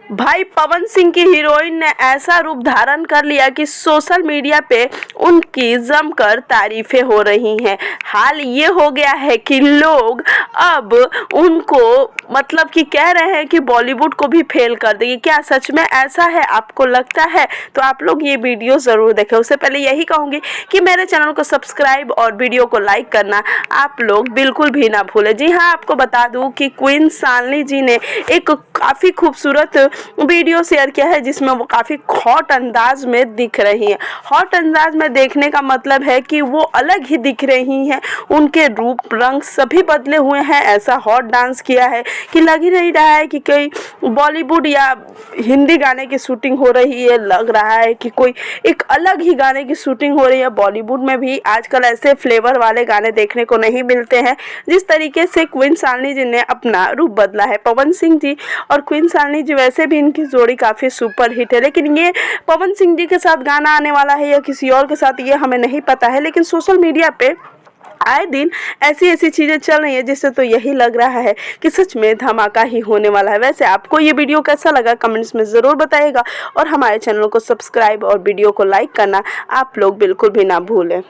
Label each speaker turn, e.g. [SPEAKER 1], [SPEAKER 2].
[SPEAKER 1] भाई पवन सिंह की हीरोइन ने ऐसा रूप धारण कर लिया कि सोशल मीडिया पे उनकी जमकर तारीफें हो रही हैं। हाल ये हो गया है कि लोग अब उनको मतलब कि कह रहे हैं कि बॉलीवुड को भी फेल कर देगी। क्या सच में ऐसा है? आपको लगता है? तो आप लोग ये वीडियो ज़रूर देखें। उससे पहले यही कहूँगी कि मेरे चैनल को सब्सक्राइब और वीडियो को लाइक करना आप लोग बिल्कुल भी ना भूलें। जी हाँ, आपको बता दूँ कि क्वीन शालिनी जी ने एक काफ़ी खूबसूरत वीडियो शेयर किया है जिसमें वो काफ़ी हॉट अंदाज में दिख रही हैं। हॉट अंदाज में देखने का मतलब है कि वो अलग ही दिख रही हैं, उनके रूप रंग सभी बदले हुए हैं। ऐसा हॉट डांस किया है कि लग ही नहीं रहा है कि कोई बॉलीवुड या हिंदी गाने की शूटिंग हो रही है, लग रहा है कि कोई एक अलग ही गाने की शूटिंग हो रही है। बॉलीवुड में भी आजकल ऐसे फ्लेवर वाले गाने देखने को नहीं मिलते हैं जिस तरीके से क्वीन शालिनी जी ने अपना रूप बदला है। पवन सिंह जी और क्वीन शालिनी जी वैसे भी इनकी जोड़ी काफ़ी सुपर हिट है, लेकिन ये पवन सिंह जी के साथ गाना आने वाला है या किसी और के साथ ये हमें नहीं पता है। लेकिन सोशल मीडिया पे आए दिन ऐसी ऐसी चीज़ें चल रही हैं जिससे तो यही लग रहा है कि सच में धमाका ही होने वाला है। वैसे आपको ये वीडियो कैसा लगा कमेंट्स में ज़रूर बताइएगा और हमारे चैनल को सब्सक्राइब और वीडियो को लाइक करना आप लोग बिल्कुल भी ना भूलें।